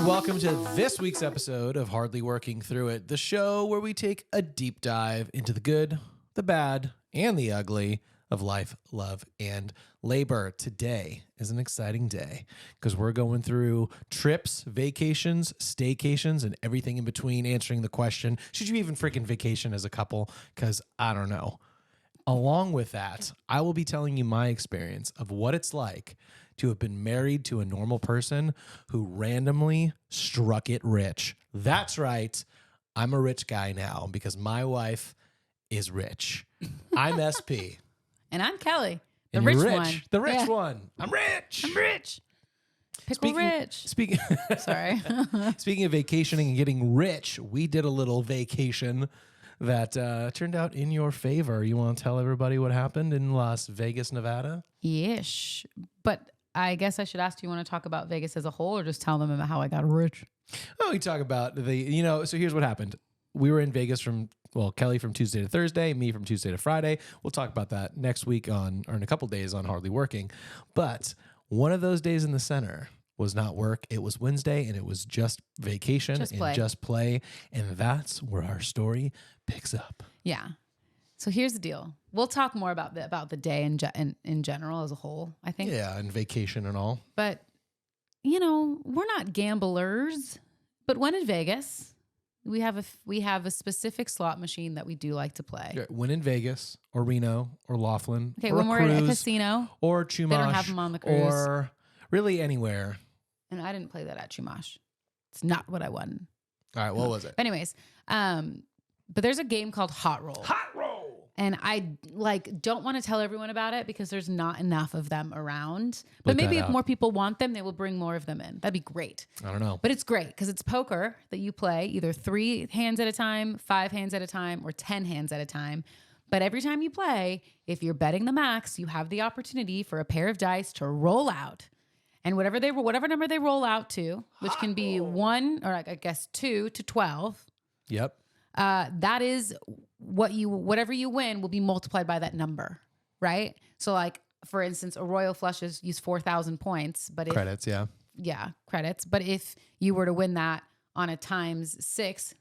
And welcome to this week's episode of Hardly Working Through It, the show where we take a deep dive into the good, the bad, and the ugly of life, love, and labor. Today is an exciting day because we're going through trips, vacations, staycations, and everything in between, answering the question, should you even freaking vacation as a couple? Because I don't know. Along with that, I will be telling you my experience of what it's like to have been married to a normal person who randomly struck it rich. That's right. I'm a rich guy now because my wife is rich. I'm SP. And I'm Kellie, the And rich you're one. The rich one. I'm rich. I'm rich. Pickle rich. Sorry. Speaking of vacationing and getting rich, we did a little vacation that turned out in your favor. You want to tell everybody what happened in Las Vegas, Nevada? Yes. But I guess I should ask, do you want to talk about Vegas as a whole or just tell them about how I got rich? Oh, we talk about so here's what happened. We were in Vegas Kellie from Tuesday to Thursday, me from Tuesday to Friday. We'll talk about that next week or in a couple days on Hardly Working. But one of those days in the center was not work. It was Wednesday and it was just vacation just play. And that's where our story picks up. Yeah. So here's the deal. We'll talk more about the day in general as a whole, I think. Yeah, and vacation and all. But, we're not gamblers. But when in Vegas, we have a specific slot machine that we do like to play. Yeah, when in Vegas or Reno or Laughlin. Okay, or when we're at a casino. Or Chumash. They don't have them on the cruise. Or really anywhere. And I didn't play that at Chumash. It's not what I won. All right, what was it? But anyways, but there's a game called Hot Roll. Hot Roll! And I don't want to tell everyone about it because there's not enough of them around. But maybe if more people want them, they will bring more of them in. That'd be great. I don't know. But it's great because it's poker that you play either 3 hands at a time, 5 hands at a time, or 10 hands at a time. But every time you play, if you're betting the max, you have the opportunity for a pair of dice to roll out. And whatever number they roll out to, which can be 1 or I guess 2 to 12. Yep. That is whatever you win will be multiplied by that number, right? So like, for instance, a royal flush use 4,000 points, but credits, yeah. Yeah, credits. But if you were to win that on a times 6.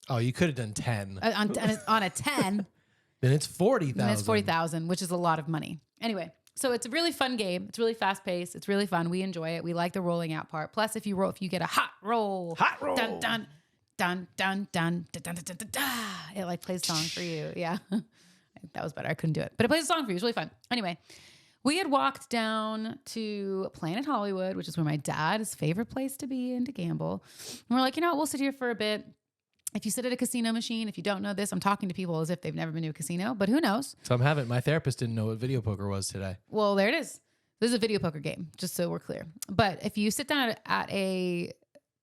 Oh, you could have done 10. On a 10. Then it's 40,000. Then it's 40,000, which is a lot of money. Anyway, so it's a really fun game. It's really fast paced. It's really fun. We enjoy it. We like the rolling out part. Plus, if you get a hot roll. Dun, dun. Dun, dun, dun, dun, dun, dun, dun, dun, dun. It like plays a song for you. Yeah. That was better. I couldn't do it. But it plays a song for you. It's really fun. Anyway, we had walked down to Planet Hollywood, which is where my dad's favorite place to be and to gamble. And we're like, we'll sit here for a bit. If you sit at a casino machine, if you don't know this, I'm talking to people as if they've never been to a casino, but who knows? Some haven't. My therapist didn't know what video poker was today. Well, there it is. This is a video poker game, just so we're clear. But if you sit down at a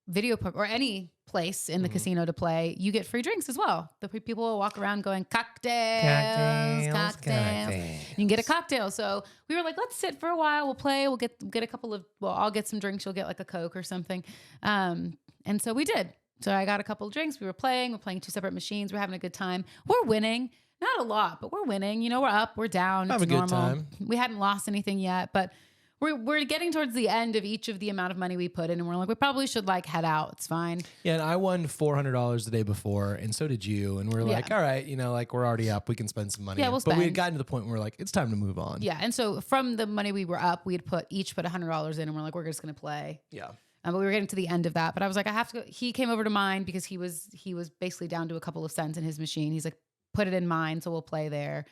video poker or any place in the casino to play, you get free drinks as well. The people will walk around going cocktails. You can get a cocktail. So we were like, let's sit for a while. We'll play. We'll get a couple of. Well, I'll get some drinks. You'll get like a Coke or something. And so we did. So I got a couple of drinks. We're playing 2 separate machines. We're having a good time. We're winning. Not a lot, but we're winning. We're up. We're down. Have it's a normal. good time. We hadn't lost anything yet, but. We're getting towards the end of each of the amount of money we put in, and we're like, we probably should head out. It's fine. Yeah, and I won $400 the day before, and so did you. And we're like, all right, we're already up. We can spend some money. Yeah, we'll spend. But we had gotten to the point where we're like, it's time to move on. Yeah, and so from the money we were up, we had each put $100 in, and we're like, we're just going to play. Yeah. But we were getting to the end of that. But I was like, I have to go. He came over to mine because he was basically down to a couple of cents in his machine. He's like, put it in mine, so we'll play there.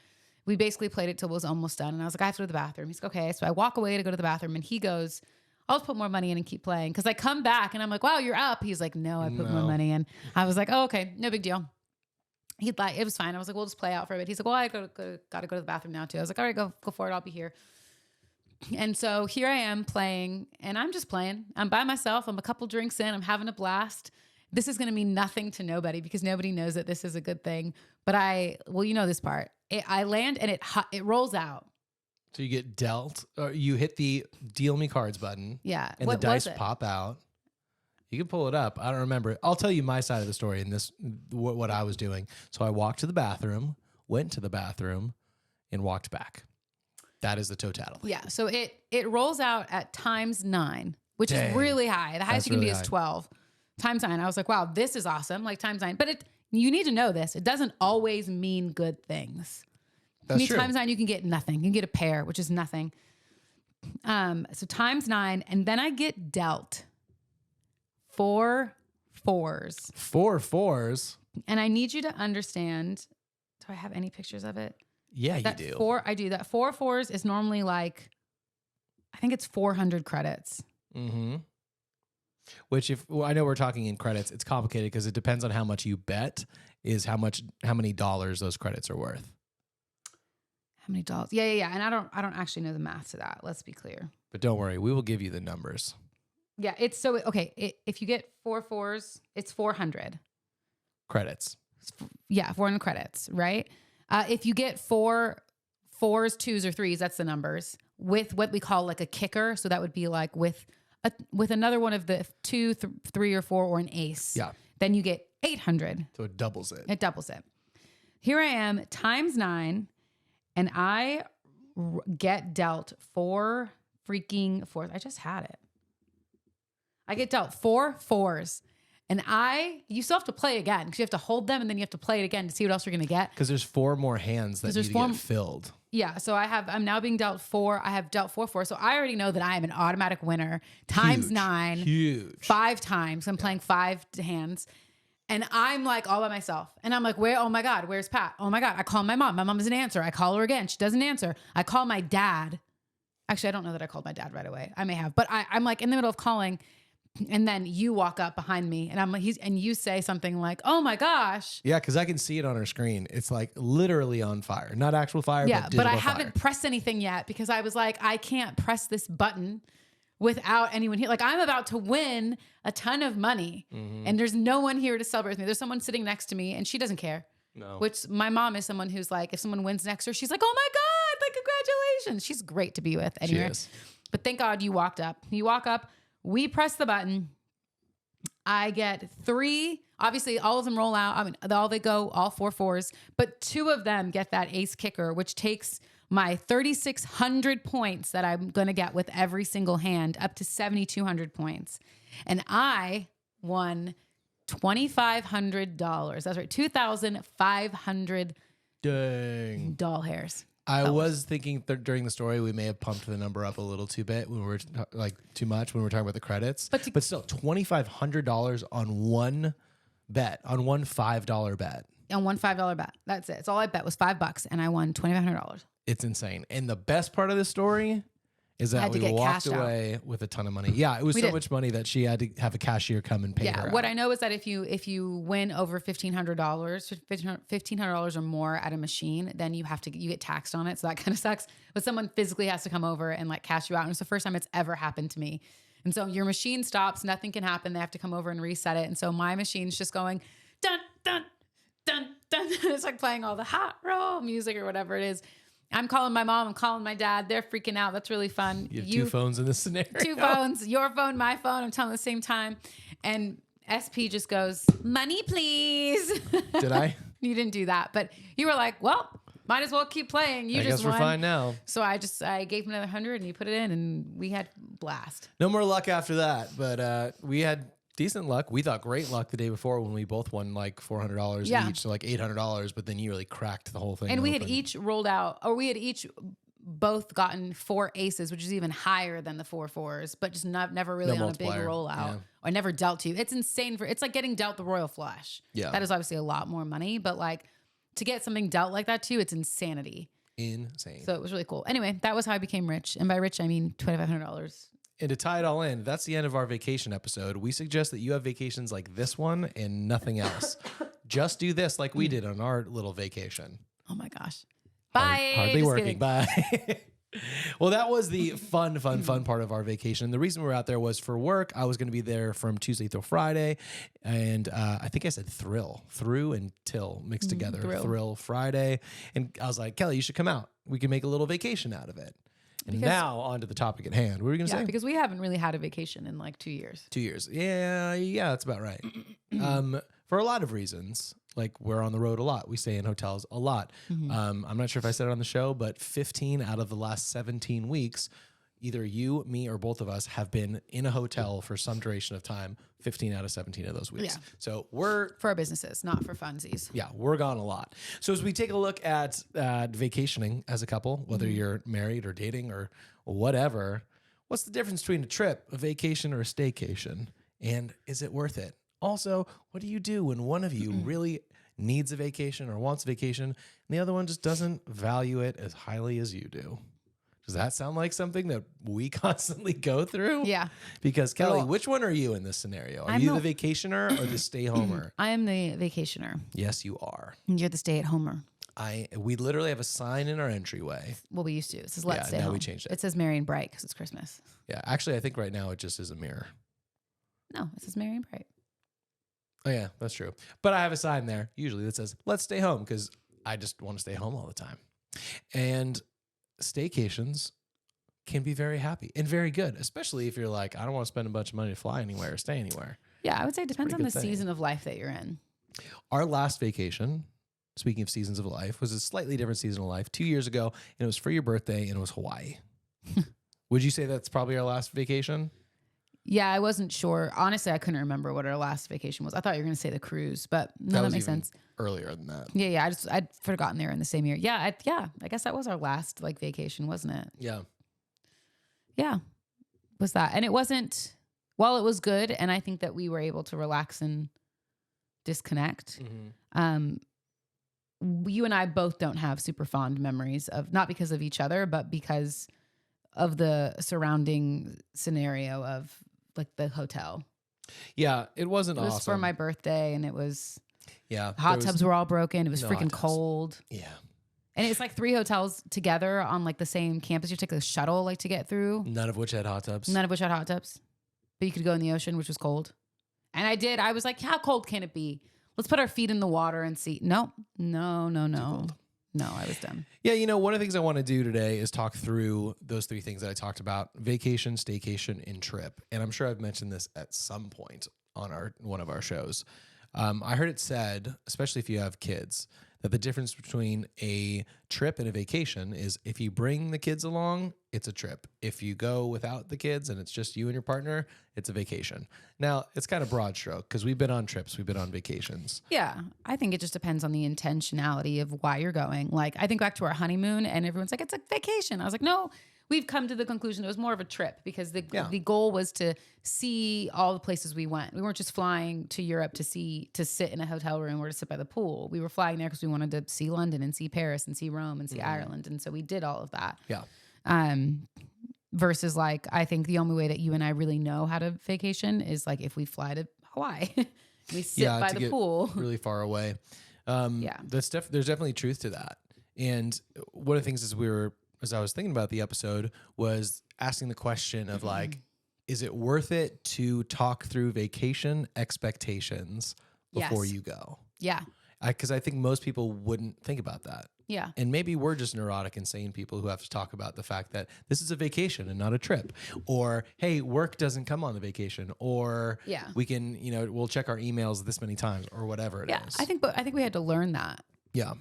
We basically played it till it was almost done. And I was like, I have to go to the bathroom. He's like, okay. So I walk away to go to the bathroom and he goes, I'll just put more money in and keep playing. Cause I come back and I'm like, wow, you're up. He's like, no, I put more money in. I was like, oh, okay. No big deal. He'd it was fine. I was like, we'll just play out for a bit. He's like, well, I gotta go to the bathroom now too. I was like, all right, go for it. I'll be here. And so here I am playing and I'm just playing. I'm by myself. I'm a couple drinks in. I'm having a blast. This is going to mean nothing to nobody because nobody knows that this is a good thing. But this part. I land and it rolls out. So you get dealt, or you hit the deal me cards button. Yeah. And the dice pop out. You can pull it up. I don't remember. I'll tell you my side of the story in this, what I was doing. So I walked to the bathroom, went to the bathroom, and walked back. That is the totality. Yeah. So it rolls out at times 9. which Dang. is really high. The highest That's you can be really is high. 12 times 9. I was like, wow, this is awesome. Like times 9. But you need to know this. It doesn't always mean good things. That's You true. times 9, you can get nothing. You can get a pair, which is nothing. So times 9, and then I get dealt 4 4s. 4 4s. And I need you to understand. Do I have any pictures of it? Yeah, That you do. 4, I do. That 4 4s is normally like, I think it's 400 credits. Mm-hmm. Which, I know we're talking in credits, it's complicated because it depends on how much you bet is how many dollars those credits are worth. How many dollars? Yeah. And I don't actually know the math to that. Let's be clear. But don't worry, we will give you the numbers. Yeah, it's so okay. If you get 4 4s, it's 400 Credits. Yeah, 400 credits, right? If you get 4 4s, 2s, or 3s, that's the numbers with what we call like a kicker. So that would be like with another one of the 2, 3, or 4, or an ace. Yeah. Then you get 800. So it doubles it. It doubles it. Here I am times 9, and I get dealt 4 freaking 4s. I just had it. I get dealt 4 4s. And you still have to play again because you have to hold them and then you have to play it again to see what else you're going to get. Because there's 4 more hands that need to get filled. Yeah. So I'm now being dealt 4. I have dealt 4 4. So I already know that I am an automatic winner times 9. Huge. 5 times. I'm playing 5 hands. And I'm like all by myself. And I'm like, oh my God, where's Pat? Oh my God. I call my mom. My mom doesn't answer. I call her again. She doesn't answer. I call my dad. Actually, I don't know that I called my dad right away. I may have. But I'm like in the middle of calling. And then you walk up behind me and and you say something like, oh my gosh. Yeah, because I can see it on our screen. It's like literally on fire. Not actual fire, Yeah, but digital but I fire. haven't pressed anything yet because I was like, I can't press this button without anyone here. Like I'm about to win a ton of money and there's no one here to celebrate with me. There's someone sitting next to me and she doesn't care. No. Which my mom is someone who's like, if someone wins next to her, she's like, oh my God, like congratulations. She's great to be with anyway. She is. But thank God you walked up. You walk up, we press the button. I get 3. Obviously, all of them roll out. I mean, they go, all 4 4s. But 2 of them get that ace kicker, which takes my 3,600 points that I'm going to get with every single hand up to 7,200 points. And I won $2,500. That's right, 2,500 Dang. doll hairs. I was thinking during the story we may have pumped the number up a little too bit when we were like too much when we were talking about the credits. But still, $2,500 on one bet, on one $5 bet. On one $5 bet. That's it. It's all I bet was $5, and I won $2,500. It's insane. And the best part of this story is that we walked away with a ton of money. Yeah, it was so much money that she had to have a cashier come and pay her. What out. I know is that if you win over $1,500 or more at a machine, then you get taxed on it. So that kind of sucks. But someone physically has to come over and like cash you out. And it's the first time it's ever happened to me. And so your machine stops, nothing can happen. They have to come over and reset it. And so my machine's just going dun dun dun dun. It's like playing all the hot roll music or whatever it is. I'm calling my mom. I'm calling my dad. They're freaking out. That's really fun. You have 2 phones in this scenario. 2 phones, your phone, my phone. I'm telling them at the same time. And SP just goes, money, please. Did I? You didn't do that. But you were like, well, might as well keep playing. You I just guess we're won. fine now. So I gave him another 100 and you put it in and we had blast. No more luck after that. But we had decent luck. We thought great luck the day before when we both won like $400 each, so like $800. But then you really cracked the whole thing. And we had each rolled out, or we had each both gotten 4 aces, which is even higher than the 4 4s, but just never really on a big rollout. Or never dealt to you. It's insane. It's like getting dealt the royal flush. Yeah, that is obviously a lot more money, but like to get something dealt like that to you, it's insanity. Insane. So it was really cool. Anyway, that was how I became rich, and by rich I mean $2,500. And to tie it all in, that's the end of our vacation episode. We suggest that you have vacations like this one and nothing else. Just do this like we did on our little vacation. Oh my gosh. Bye. Hardly Just working. kidding. Bye. Well, that was the fun part of our vacation. The reason we were out there was for work. I was going to be there from Tuesday through Friday. And I think I said through and till mixed together. Thrill Friday. And I was like, Kelly, you should come out. We can make a little vacation out of it. And now on to the topic at hand. What were you going to say? Because we haven't really had a vacation in like 2 years. 2 years. Yeah, that's about right. For a lot of reasons. Like we're on the road a lot. We stay in hotels a lot. I'm not sure if I said it on the show, but 15 out of the last 17 weeks, either you, me, or both of us have been in a hotel for some duration of time, 15 out of 17 of those weeks. Yeah. So we're For our businesses, not for funsies. Yeah, we're gone a lot. So as we take a look at vacationing as a couple, whether you're married or dating or whatever, what's the difference between a trip, a vacation, or a staycation? And is it worth it? Also, what do you do when one of you really needs a vacation or wants a vacation and the other one just doesn't value it as highly as you do? Does that sound like something that we constantly go through? Yeah. Because Kelly, Well, which one are you in this scenario? Are I'm you the- the vacationer or the stay-homer? I am the vacationer. Yes, you are. And you're the stay-at-homer. We literally have a sign in our entryway. Well, we used to. It says, let's Yeah, stay now home. we changed it. It says Merry and Bright because it's Christmas. Yeah, actually, I think right now it just is a mirror. No, it says Merry and Bright. Oh yeah, that's true. But I have a sign there usually that says "Let's stay home" because I just want to stay home all the time. And staycations can be very happy and very good, especially if you're like, I don't want to spend a bunch of money to fly anywhere or stay anywhere. Yeah, I would say it depends on pretty the good thing. season of life that you're in. Our last vacation, speaking of seasons of life, was a slightly different season of life 2 years ago, and it was for your birthday, and it was Hawaii. Would you say that's probably our last vacation? Yeah, I wasn't sure. Honestly, I couldn't remember what our last vacation was. I thought you were going to say the cruise, but no, that was makes even sense. Earlier than that. Yeah. I'd forgotten they were in the same year. Yeah, I guess that was our last like vacation, wasn't it? Yeah. Yeah, was that. And it wasn't, while it was good, and I think that we were able to relax and disconnect. You and I both don't have super fond memories of, not because of each other, but because of the surrounding scenario of like the hotel. Yeah, it wasn't It was awesome. for my birthday, and it was, Yeah. hot tubs were all broken. It was no freaking hot tubs. cold. Yeah. And it's like 3 hotels together on like the same campus. You take a shuttle like to get through. None of which had hot tubs. None of which had hot tubs. But you could go in the ocean, which was cold. And I did. I was like, how cold can it be? Let's put our feet in the water and see. No. cold. No, I was done. Yeah, one of the things I want to do today is talk through those 3 things that I talked about: vacation, staycation, and trip. And I'm sure I've mentioned this at some point on one of our shows. I heard it said, especially if you have kids, that the difference between a trip and a vacation is if you bring the kids along, it's a trip. If you go without the kids and it's just you and your partner, it's a vacation. Now, it's kind of broad stroke because we've been on trips, we've been on vacations. Yeah. I think it just depends on the intentionality of why you're going. Like, I think back to our honeymoon and everyone's like, it's a vacation. I was like, no, we've come to the conclusion it was more of a trip because the goal was to see all the places we went. We weren't just flying to Europe to sit in a hotel room or to sit by the pool. We were flying there because we wanted to see London and see Paris and see Rome and see Ireland. And so we did all of that. Yeah. Versus like, I think the only way that you and I really know how to vacation is like if we fly to Hawaii, we sit by to the get pool. really far away. Yeah. There's definitely truth to that. And one of the things as I was thinking about the episode was asking the question of like, is it worth it to talk through vacation expectations before Yes. you go? Yeah. Because I think most people wouldn't think about that. Yeah. And maybe we're just neurotic, insane people who have to talk about the fact that this is a vacation and not a trip. Or, hey, work doesn't come on the vacation. Or Yeah. we can, we'll check our emails this many times or whatever it is. I think we had to learn that. Yeah.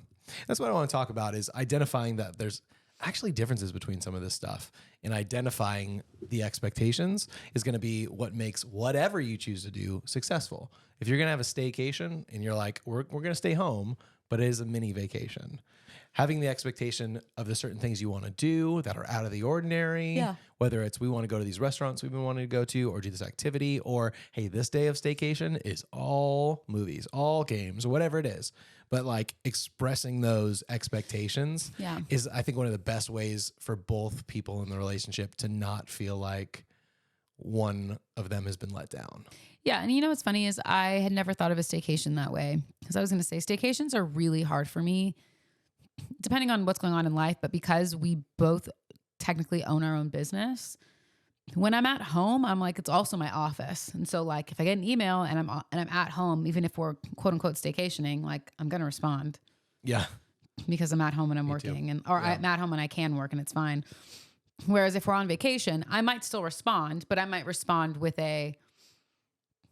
That's what I want to talk about is identifying that there's actually differences between some of this stuff, and identifying the expectations is going to be what makes whatever you choose to do successful. If you're going to have a staycation and you're like, we're going to stay home, but it is a mini vacation, having the expectation of the certain things you want to do that are out of the ordinary, whether it's we want to go to these restaurants we've been wanting to go to or do this activity, or, hey, this day of staycation is all movies, all games, whatever it is. But like expressing those expectations is, I think, one of the best ways for both people in the relationship to not feel like one of them has been let down. Yeah. And what's funny is I had never thought of a staycation that way, because I was going to say staycations are really hard for me, depending on what's going on in life. But because we both technically own our own business, when I'm at home, I'm like, it's also my office. And so like, if I get an email and I'm at home, even if we're quote unquote staycationing, like I'm going to respond Yeah. because I'm at home and I'm working or I'm at home and I can work and it's fine. Whereas if we're on vacation, I might still respond, but I might respond with a,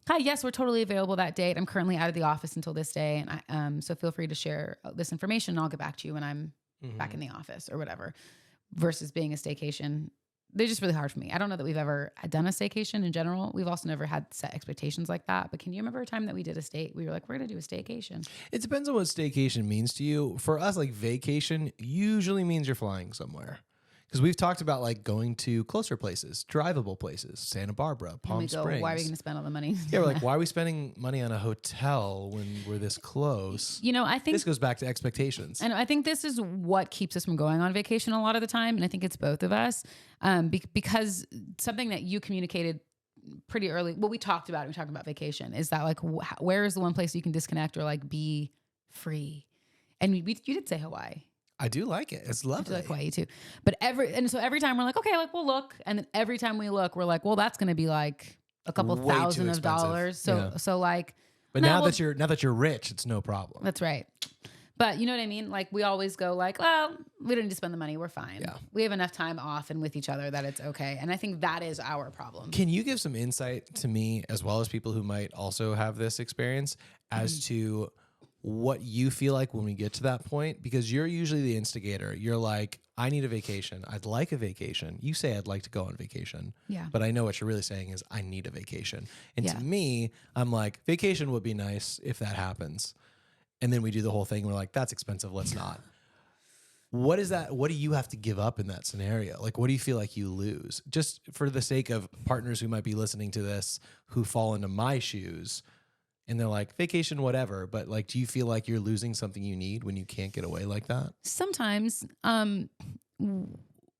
hi, yes, we're totally available that date. I'm currently out of the office until this day. And so feel free to share this information and I'll get back to you when I'm back in the office or whatever, versus being a staycation they're just really hard for me. I don't know that we've ever done a staycation in general. We've also never had set expectations like that. But can you remember a time that we did we were like, we're going to do a staycation? It depends on what staycation means to you. For us, like vacation usually means you're flying somewhere. Because we've talked about like going to closer places, drivable places, Santa Barbara, Palm Springs. Why are we going to spend all the money? Yeah, we're like, why are we spending money on a hotel when we're this close? You know, I think this goes back to expectations. And I think this is what keeps us from going on vacation a lot of the time. And I think it's both of us because something that you communicated pretty early, what we talked about vacation is that like, where is the one place you can disconnect or like be free? And you did say Hawaii. I do like it. It's lovely. I do like Hawaii too. But every time we're like, okay, like we'll look. And then every time we look, we're like, well, that's going to be like a couple Way thousand too of expensive. dollars. So like, but now that you're rich, it's no problem. That's right. But you know what I mean? Like we always go like, well, we don't need to spend the money. We're fine. Yeah. We have enough time off and with each other that it's okay. And I think that is our problem. Can you give some insight to me as well as people who might also have this experience as to what you feel like when we get to that point? Because you're usually the instigator. You're like, I need a vacation. I'd like a vacation. You say I'd like to go on vacation. Yeah. But I know what you're really saying is I need a vacation. And Yeah. to me, I'm like, vacation would be nice if that happens. And then we do the whole thing. We're like, that's expensive. Let's not. What is that? What do you have to give up in that scenario? Like, what do you feel like you lose? Just for the sake of partners who might be listening to this, who fall into my shoes and they're like, vacation, whatever. But like, do you feel like you're losing something you need when you can't get away like that? Sometimes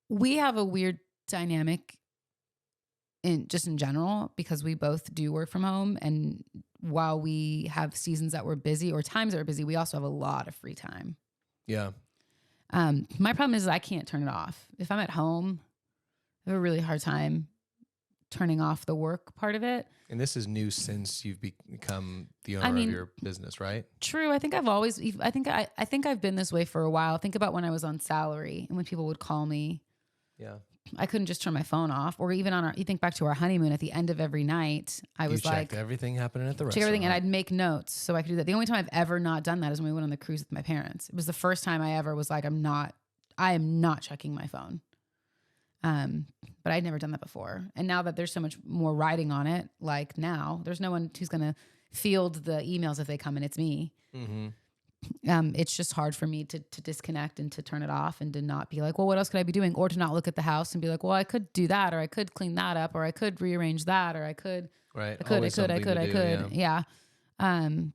we have a weird dynamic in general because we both do work from home. And while we have seasons that we're busy or times that we're busy, we also have a lot of free time. Yeah. My problem is I can't turn it off. If I'm at home, I have a really hard time turning off the work part of it. And this is new since you've become the owner of your business, right? True. I think I think I've been this way for a while. Think about when I was on salary and when people would call me. Yeah. I couldn't just turn my phone off. Or even you think back to our honeymoon at the end of every night, I was like, checked everything happening at the restaurant. check everything, and I'd make notes so I could do that. The only time I've ever not done that is when we went on the cruise with my parents. It was the first time I ever was like, I am not checking my phone. But I'd never done that before. And now that there's so much more riding on it, like now there's no one who's going to field the emails if they come and it's me. Mm-hmm. It's just hard for me to disconnect and to turn it off and to not be like, well, what else could I be doing? Or to not look at the house and be like, well, I could do that, or I could clean that up, or I could rearrange that, or I could, right. I could. Yeah. And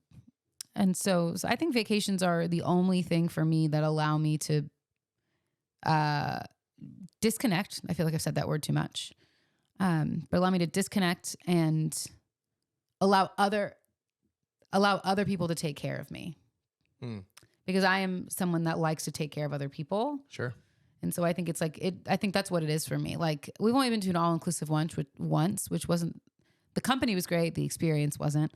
so I think vacations are the only thing for me that allow me to, disconnect. I feel like I've said that word too much. But allow me to disconnect and allow other people to take care of me. Because I am someone that likes to take care of other people. Sure. And so I think it's like I think that's what it is for me. Like we've only been to an all-inclusive once, which wasn't, the company was great. The experience wasn't.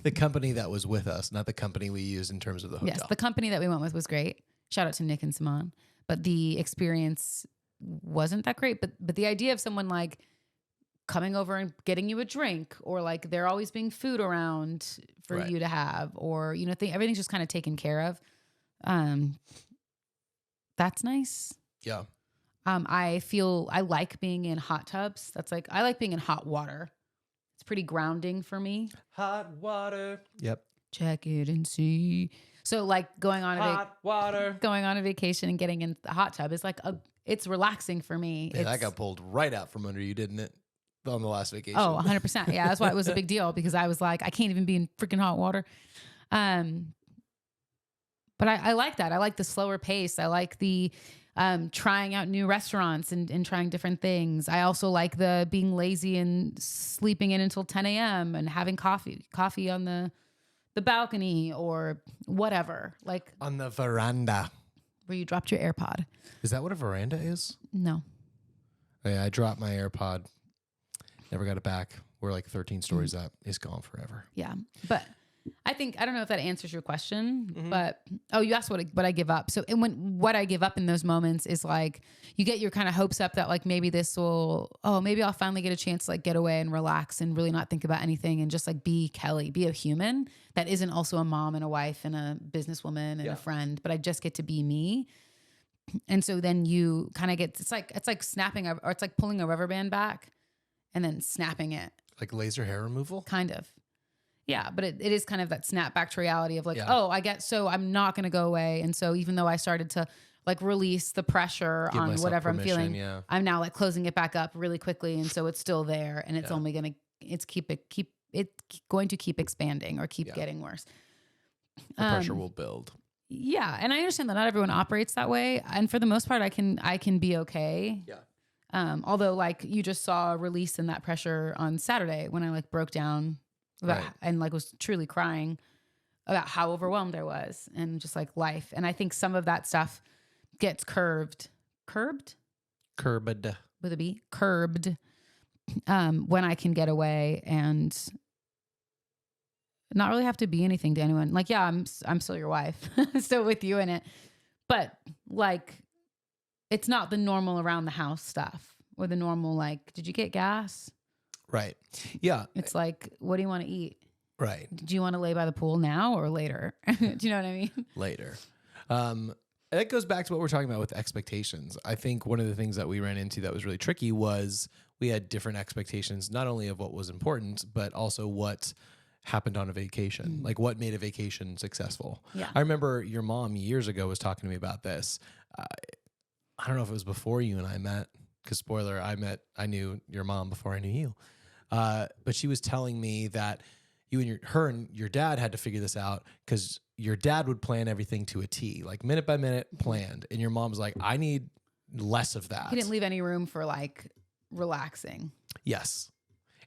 The company that was with us, not the company we used in terms of the hotel. Yes. The company that we went with was great. Shout out to Nick and Simone. But the experience wasn't that great. But the idea of someone like coming over and getting you a drink, or like there always being food around for you to have, or, you know, everything's just kind of taken care of. That's nice. Yeah. I like being in hot tubs. I like being in hot water. It's pretty grounding for me. Hot water. Yep. Check it and see. So like going on a vacation and getting in the hot tub is like it's relaxing for me. Yeah, that got pulled right out from under you, didn't it? On the last vacation. Oh, 100%. Yeah, that's why it was a big deal, because I was like, I can't even be in freaking hot water. But I like that. I like the slower pace. I like the trying out new restaurants and trying different things. I also like the being lazy and sleeping in until 10 a.m. and having coffee on the balcony or whatever. Like on the veranda. Where you dropped your AirPod. Is that what a veranda is? No. Oh, yeah, I dropped my AirPod. Never got it back. We're like 13 stories up. It's gone forever. Yeah. But I don't know if that answers your question, but, you asked what I give up. So what I give up in those moments is like, you get your kind of hopes up that like, maybe maybe I'll finally get a chance to like get away and relax and really not think about anything and just like be Kellie, be a human that isn't also a mom and a wife and a businesswoman and a friend, but I just get to be me. And so then you kind of get, it's like snapping or it's like pulling a rubber band back and then snapping it. Like laser hair removal? Kind of. Yeah. But it is kind of that snap back to reality of like, Yeah. oh, so I'm not going to go away. And so even though I started to like release the pressure Give on myself whatever I'm permission, feeling, yeah. I'm now like closing it back up really quickly. And so it's still there and it's only going to, it's going to keep expanding or keep getting worse. The pressure will build. Yeah. And I understand that not everyone operates that way. And for the most part, I can be okay. Yeah. Although like you just saw a release in that pressure on Saturday when I like broke down about, and like was truly crying about how overwhelmed I was and just like life. And I think some of that stuff gets curbed with a B, curbed, when I can get away and not really have to be anything to anyone. Like, yeah, I'm still your wife, still with you in it, but like, it's not the normal around the house stuff or the normal, like, did you get gas? Right. Yeah. It's like, what do you want to eat? Right. Do you want to lay by the pool now or later? Do you know what I mean? Later. That goes back to what we're talking about with expectations. I think one of the things that we ran into that was really tricky was we had different expectations, not only of what was important, but also what happened on a vacation, like what made a vacation successful. Yeah. I remember your mom years ago was talking to me about this. I don't know if it was before you and I met, because spoiler, I knew your mom before I knew you. But she was telling me that her and your dad had to figure this out because your dad would plan everything to a T, like minute by minute planned. And your mom was like, I need less of that. He didn't leave any room for like relaxing. Yes.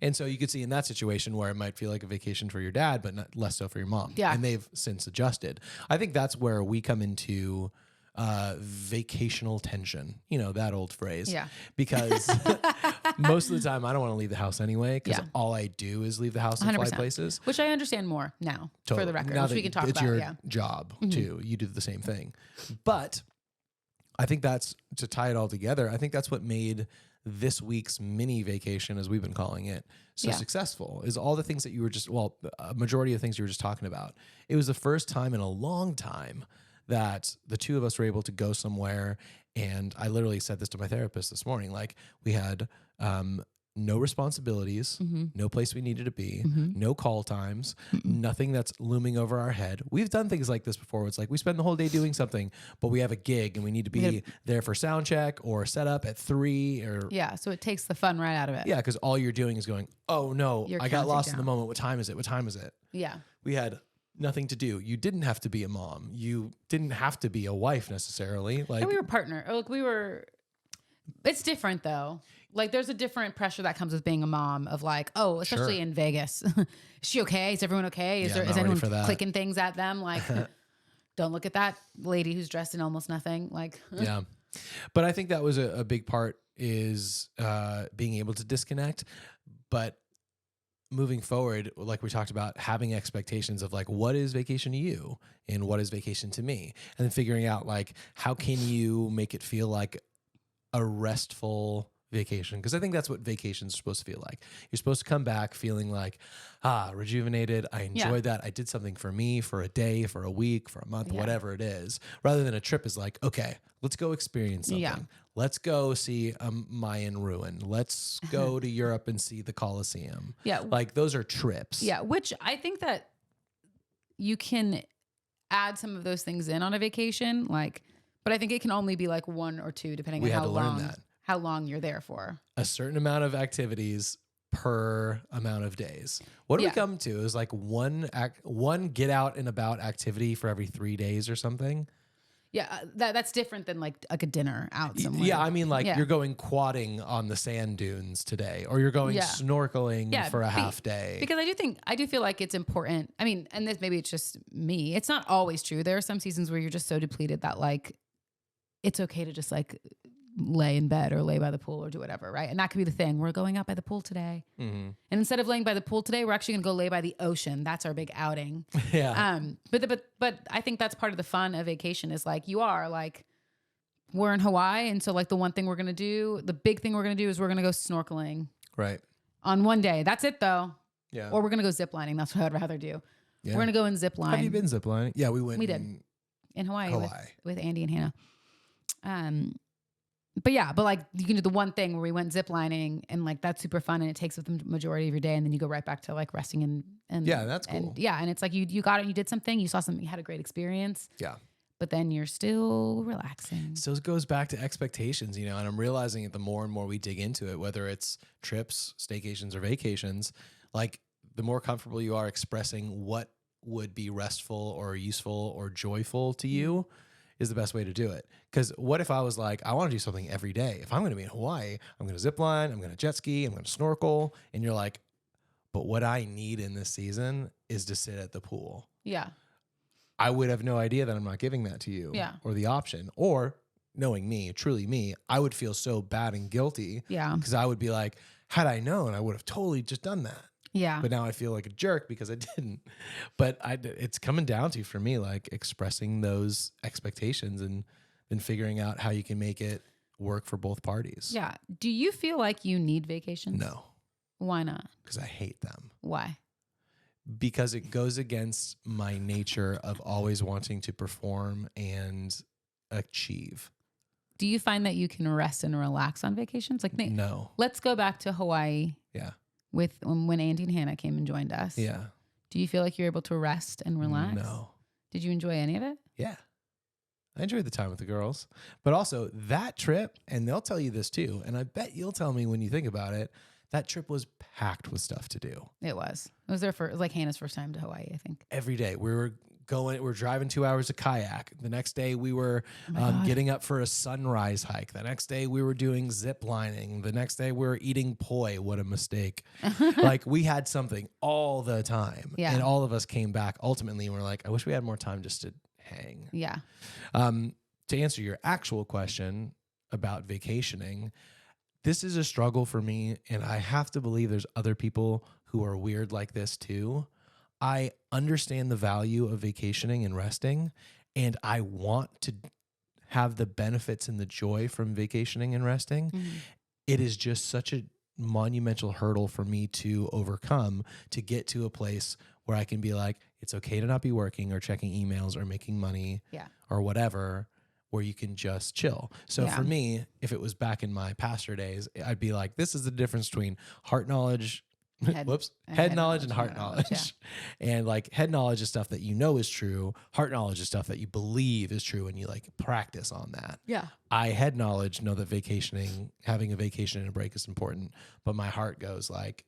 And so you could see in that situation where it might feel like a vacation for your dad, but less so for your mom. Yeah. And they've since adjusted. I think that's where we come into vacational tension, that old phrase. Yeah. Because most of the time I don't want to leave the house anyway, because Yeah. all I do is leave the house and fly 100%. places. Which I understand more now, for the record, Now which that we can talk it's about. your Yeah. job too. You do the same thing. But I think that's, to tie it all together, I think that's what made this week's mini vacation, as we've been calling it, so successful, is all the things that you were a majority of things you were just talking about. It was the first time in a long time that the two of us were able to go somewhere. And I literally said this to my therapist this morning. Like, we had no responsibilities, no place we needed to be, no call times, nothing that's looming over our head. We've done things like this before. It's like we spend the whole day doing something, but we have a gig and we need to be there for sound check or set up at 3 or... Yeah, so it takes the fun right out of it. Yeah, because all you're doing is going, oh no, You're I got lost in counting the down. moment. What time is it? What time is it? Yeah. We had nothing to do. You didn't have to be a mom. You didn't have to be a wife necessarily. Like, And we were partner. Or like it's different though. Like there's a different pressure that comes with being a mom of like, oh, especially in Vegas. Is she okay? Is everyone okay? Is I'm not anyone ready for that. clicking things at them? Like, don't look at that lady who's dressed in almost nothing. Like, yeah. But I think that was a big part, is being able to disconnect. But moving forward, like we talked about, having expectations of like, what is vacation to you and what is vacation to me? And then figuring out like, how can you make it feel like a restful vacation? Because I think that's what vacations are supposed to feel like. You're supposed to come back feeling like, rejuvenated. I enjoyed that. I did something for me for a day, for a week, for a month, whatever it is. Rather than a trip is like, okay, let's go experience something. Yeah. Let's go see a Mayan ruin. Let's go to Europe and see the Colosseum. Yeah. Like, those are trips. Yeah, which I think that you can add some of those things in on a vacation, like, but I think it can only be like 1 or 2 depending We on had how to learn long that. How long you're there for. A certain amount of activities per amount of days. What do we come to? Is like one get out and about activity for every 3 days or something. Yeah, that's different than like a dinner out somewhere. Yeah, I mean, like you're going quadding on the sand dunes today, or you're going snorkeling for a half day. Because I do feel like it's important. I mean, and this maybe it's just me. It's not always true. There are some seasons where you're just so depleted that like it's okay to just like lay in bed or lay by the pool or do whatever, right? And that could be the thing. We're going out by the pool today. And instead of laying by the pool today, we're actually gonna go lay by the ocean. That's our big outing. Yeah. But I think that's part of the fun of vacation is like we're in Hawaii, and so like the big thing we're gonna do is we're gonna go snorkeling. Right. On one day. That's it though. Yeah. Or we're gonna go ziplining. That's what I'd rather do. Yeah. We're gonna go and zip line. Have you been ziplining? Yeah, we went. We did. In Hawaii. With Andy and Hannah. But yeah, but like you can do the one thing where we went ziplining and like that's super fun and it takes up the majority of your day and then you go right back to like resting and Yeah, that's cool. And yeah, and it's like you got it, you did something, you saw something, you had a great experience. Yeah. But then you're still relaxing. So it goes back to expectations, you know, and I'm realizing it the more and more we dig into it, whether it's trips, staycations, or vacations, like the more comfortable you are expressing what would be restful or useful or joyful to you is the best way to do it. Because what if I was like, I want to do something every day. If I'm going to be in Hawaii, I'm going to zip line, I'm going to jet ski, I'm going to snorkel. And you're like, but what I need in this season is to sit at the pool. Yeah. I would have no idea that I'm not giving that to you or the option. Or knowing me, truly me, I would feel so bad and guilty. Yeah. Because I would be like, had I known, I would have totally just done that. Yeah. But now I feel like a jerk because I didn't. But it's coming down to, for me, like expressing those expectations and then figuring out how you can make it work for both parties. Yeah. Do you feel like you need vacations? No. Why not? Because I hate them. Why? Because it goes against my nature of always wanting to perform and achieve. Do you find that you can rest and relax on vacations? Like, no. Let's go back to Hawaii. Yeah. With when Andy and Hannah came and joined us. Yeah. Do you feel like you're able to rest and relax? No. Did you enjoy any of it? Yeah. I enjoyed the time with the girls. But also that trip, and they'll tell you this too, and I bet you'll tell me when you think about it, that trip was packed with stuff to do. It was. It was it was like Hannah's first time to Hawaii, I think. Every day. We're driving 2 hours to kayak. The next day we were getting up for a sunrise hike. The next day we were doing zip lining. The next day we were eating poi. What a mistake. Like we had something all the time. Yeah. And all of us came back ultimately and we're like, I wish we had more time just to hang. Yeah. To answer your actual question about vacationing, this is a struggle for me, and I have to believe there's other people who are weird like this too. I understand the value of vacationing and resting, and I want to have the benefits and the joy from vacationing and resting. Mm-hmm. It is just such a monumental hurdle for me to overcome to get to a place where I can be like, it's okay to not be working or checking emails or making money or whatever, where you can just chill. So for me, if it was back in my pastor days, I'd be like, this is the difference between heart knowledge, head knowledge and heart knowledge. Yeah. And like head knowledge is stuff that you know is true. Heart knowledge is stuff that you believe is true and you like practice on that. Yeah. I head knowledge know that having a vacation and a break is important, but my heart goes like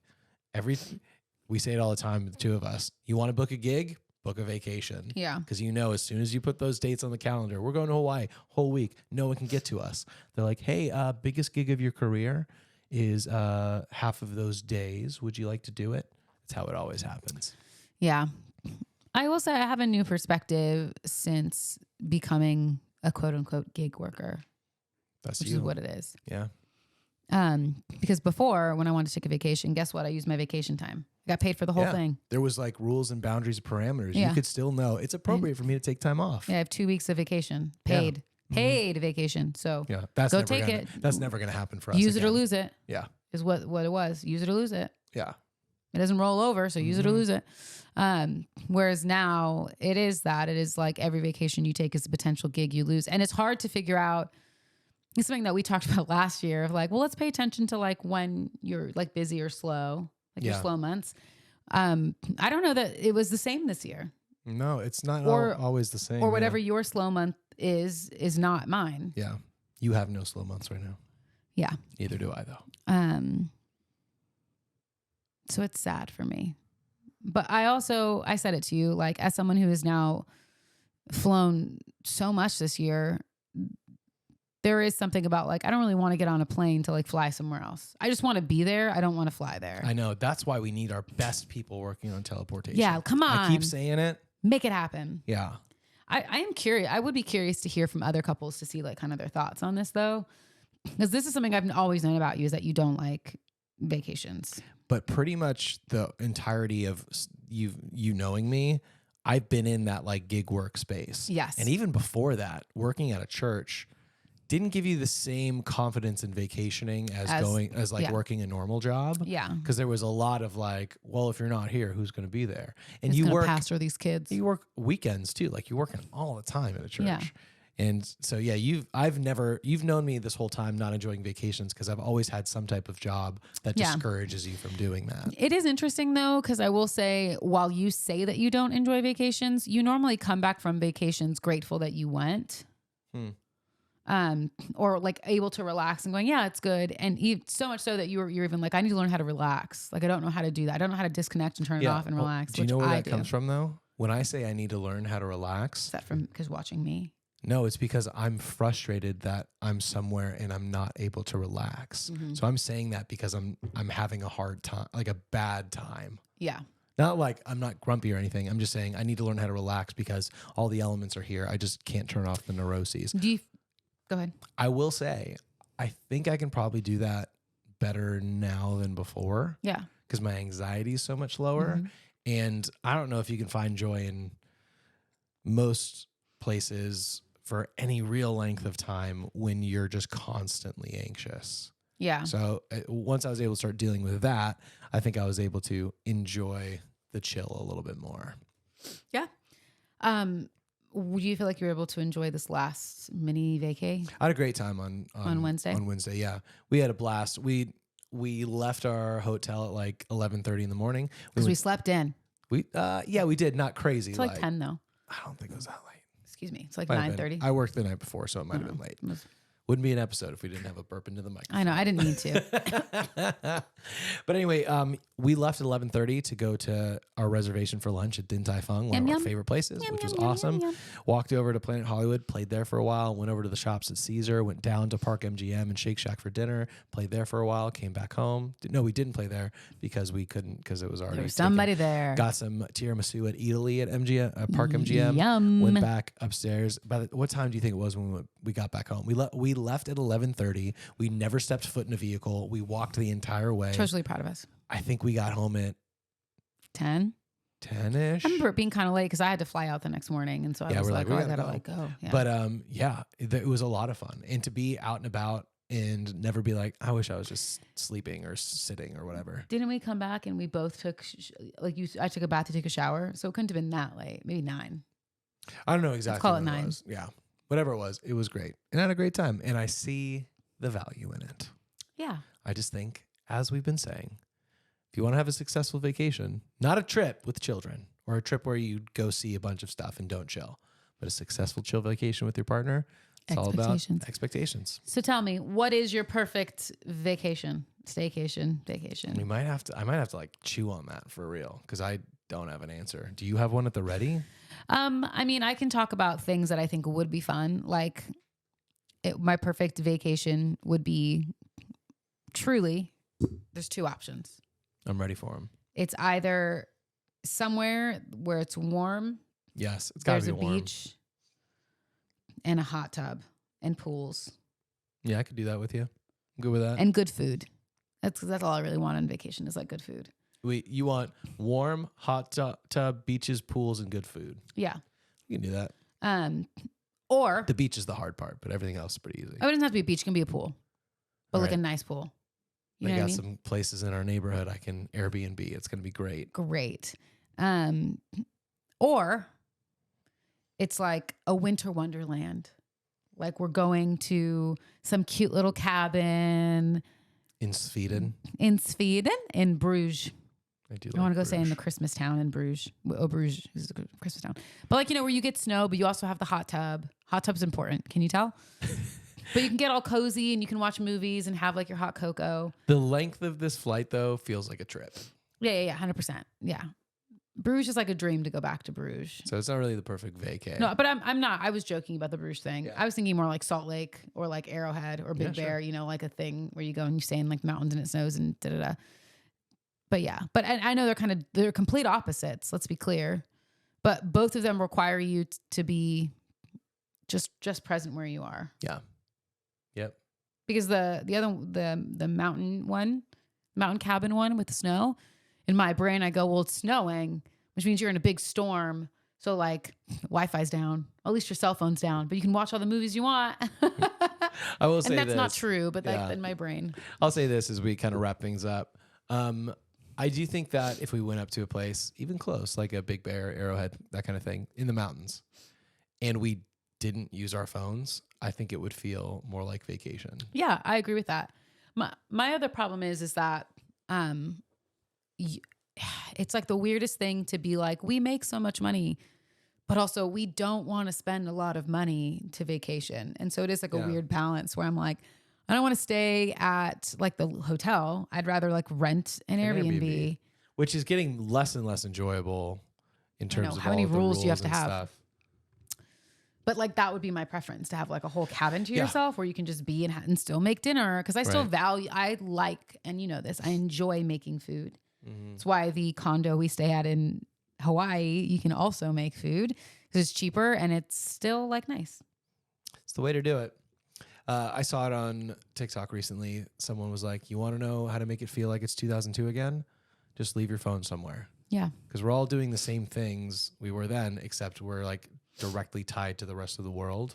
we say it all the time, the two of us, you want to book a gig? Book a vacation. Yeah. Because you know, as soon as you put those dates on the calendar, we're going to Hawaii whole week. No one can get to us. They're like, hey, biggest gig of your career is half of those days. Would you like to do it? That's how it always happens. Yeah. I will say I have a new perspective since becoming a quote unquote gig worker. Which is what it is. Yeah. Because before, when I wanted to take a vacation, guess what? I used my vacation time. I got paid for the whole thing. There was like rules and boundaries and parameters. Yeah. You could still know it's appropriate for me to take time off. Yeah, I have 2 weeks of vacation, paid vacation. So that's go take it. That's never going to happen for us. Use it or lose it. Yeah. Is what it was. Use it or lose it. Yeah. It doesn't roll over, so use it or lose it. Whereas now it is like every vacation you take is a potential gig you lose. And it's hard to figure out. It's something that we talked about last year of like, well, let's pay attention to like when you're like busy or slow, like your slow months. I don't know that it was the same this year. No, it's not always the same. Or whatever your slow month is not mine. Yeah. You have no slow months right now. Yeah. Neither do I though. So it's sad for me. But I said it to you, like as someone who has now flown so much this year, there is something about like, I don't really want to get on a plane to like fly somewhere else. I just want to be there. I don't want to fly there. I know. That's why we need our best people working on teleportation. Yeah. Come on. I keep saying it. Make it happen. Yeah. I am curious. I would be curious to hear from other couples to see like kind of their thoughts on this though. Because this is something I've always known about you is that you don't like vacations. But pretty much the entirety of you knowing me, I've been in that like gig work space. Yes. And even before that, working at a church didn't give you the same confidence in vacationing as working a normal job. Yeah. Because there was a lot of like, well, if you're not here, who's going to be there? And you work pastor these kids. You work weekends too. Like you're working all the time at a church. Yeah. And so, yeah, you've known me this whole time not enjoying vacations because I've always had some type of job that discourages you from doing that. It is interesting though, because I will say, while you say that you don't enjoy vacations, you normally come back from vacations grateful that you went. Or like able to relax and going, yeah, it's good. And so much so that you're even like, I need to learn how to relax. Like, I don't know how to do that. I don't know how to disconnect and turn it off and relax. Do you know where that comes from though? When I say I need to learn how to relax. Is that from because watching me? No, it's because I'm frustrated that I'm somewhere and I'm not able to relax. So I'm saying that because I'm having a hard time, like a bad time. Yeah. Not like I'm not grumpy or anything. I'm just saying I need to learn how to relax because all the elements are here. I just can't turn off the neuroses. Go ahead. I will say, I think I can probably do that better now than before. Yeah. Because my anxiety is so much lower. And I don't know if you can find joy in most places for any real length of time when you're just constantly anxious. Yeah. So once I was able to start dealing with that, I think I was able to enjoy the chill a little bit more. Yeah. Would you feel like you were able to enjoy this last mini vacay? I had a great time on Wednesday. On Wednesday, yeah, we had a blast. We left our hotel at like 11:30 in the morning Because we slept in. We did. Not crazy. It's like 10 though. I don't think it was that late. Excuse me. It's like 9:30. I worked the night before, so it might have been late. Wouldn't be an episode if we didn't have a burp into the mic. I know. I didn't need to. But anyway, we left at 11:30 to go to our reservation for lunch at Din Tai Fung, one of our favorite places, which was awesome. Walked over to Planet Hollywood, played there for a while, went over to the shops at Caesar, went down to Park MGM and Shake Shack for dinner, played there for a while, came back home. No, we didn't play there because we couldn't, because it was already There was somebody there. Got some tiramisu at Italy at Park MGM. Yum. Went back upstairs. What time do you think it was when we got back home? We left at 11:30. We never stepped foot in a vehicle. We walked the entire way. I was really proud of us. I think we got home at 10. 10-ish. I remember it being kind of late because I had to fly out the next morning, and so I was like, "Oh, I gotta go." Yeah. But it was a lot of fun, and to be out and about and never be like, I wish I was just sleeping or sitting or whatever. Didn't we come back and we both took I took a bath to take a shower, so it couldn't have been that late. Maybe 9. I don't know exactly. Let's call it what 9. was. Yeah, whatever it was great, and I had a great time, and I see the value in it. Yeah. I just think, as we've been saying, if you want to have a successful vacation, not a trip with children or a trip where you go see a bunch of stuff and don't chill, but a successful chill vacation with your partner, it's all about expectations. So tell me, what is your perfect vacation, staycation, vacation? I might have to like chew on that for real because I don't have an answer. Do you have one at the ready? I mean, I can talk about things that I think would be fun. Like my perfect vacation would be truly, there's 2 options. I'm ready for them. It's either somewhere where it's warm. Yes, it's got to be warm. There's a beach and a hot tub and pools. Yeah, I could do that with you. I'm good with that. And good food. That's all I really want on vacation is like good food. You want warm, hot tub, beaches, pools, and good food. Yeah. You can do that. Or the beach is the hard part, but everything else is pretty easy. It doesn't have to be a beach. It can be a pool. But like a nice pool. You know what I mean? Some places in our neighborhood I can Airbnb. It's going to be great. Great. Or it's like a winter wonderland. Like we're going to some cute little cabin. In Sweden? In Bruges. I want to go stay in the Christmas town in Bruges. Oh, Bruges is a Christmas town. But like, where you get snow, but you also have the hot tub. Hot tub's important. Can you tell? But you can get all cozy and you can watch movies and have like your hot cocoa. The length of this flight though feels like a trip. Yeah. 100%. Yeah. Bruges is like a dream to go back to Bruges. So it's not really the perfect vacay. No, but I'm not. I was joking about the Bruges thing. Yeah. I was thinking more like Salt Lake or like Arrowhead or Big Bear, sure. Like a thing where you go and you stay in like mountains and it snows and da-da-da. But yeah, but I know they're complete opposites. Let's be clear, but both of them require you to be just present where you are. Yeah. Yep. Because the mountain cabin one with the snow, in my brain I go, well, it's snowing, which means you're in a big storm. So like Wi-Fi's down, at least your cell phone's down, but you can watch all the movies you want. I will say and that's this. not true, but like in my brain. I'll say this as we kind of wrap things up. I do think that if we went up to a place, even close, like a Big Bear, Arrowhead, that kind of thing, in the mountains, and we didn't use our phones, I think it would feel more like vacation. Yeah, I agree with that. My other problem is that it's like the weirdest thing to be like, we make so much money, but also we don't want to spend a lot of money to vacation. And so it is like a weird balance where I'm like, I don't want to stay at like the hotel. I'd rather like rent an Airbnb. Which is getting less and less enjoyable in terms of how many all the rules you have to and have. Stuff. But like that would be my preference, to have like a whole cabin to yourself where you can just be and still make dinner. Cause I still value, and you know this, I enjoy making food. That's why the condo we stay at in Hawaii, you can also make food because it's cheaper and it's still like nice. It's the way to do it. I saw it on TikTok recently. Someone was like, you want to know how to make it feel like it's 2002 again? Just leave your phone somewhere. Yeah. Because we're all doing the same things we were then, except we're like directly tied to the rest of the world.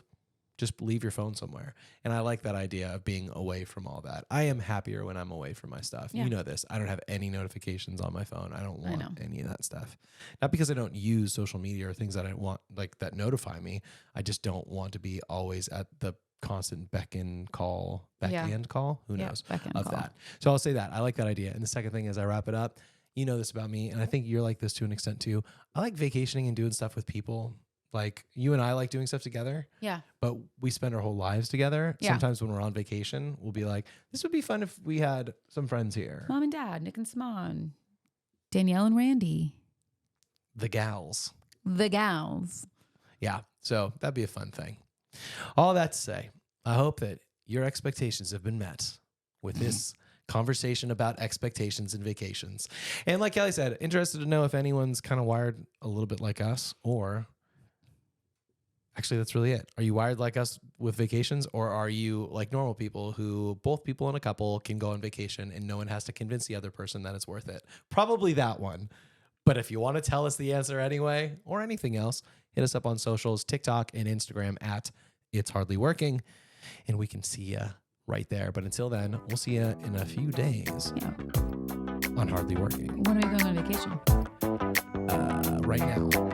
Just leave your phone somewhere. And I like that idea of being away from all that. I am happier when I'm away from my stuff. Yeah. You know this. I don't have any notifications on my phone. I don't want any of that stuff. Not because I don't use social media or things that I want, like that notify me. I just don't want to be always at the constant back end call. Who knows of that. So I'll say that. I like that idea. And the second thing is, I wrap it up. You know this about me, and I think you're like this to an extent too. I like vacationing and doing stuff with people. Like you and I like doing stuff together. Yeah. But we spend our whole lives together. Yeah. Sometimes when we're on vacation, we'll be like, this would be fun if we had some friends here. Mom and Dad, Nick and Simone, Danielle and Randy. The gals. Yeah. So that'd be a fun thing. All that to say, I hope that your expectations have been met with this conversation about expectations and vacations. And like Kellie said, interested to know if anyone's kind of wired a little bit like us, or actually that's really it. Are you wired like us with vacations, or are you like normal people who both people in a couple can go on vacation and no one has to convince the other person that it's worth it? Probably that one. But if you want to tell us the answer anyway, or anything else, hit us up on socials, TikTok and Instagram at It's Hardly Working, and we can see you right there. But until then, we'll see you in a few days on Hardly Working. When are we going on vacation? Right now.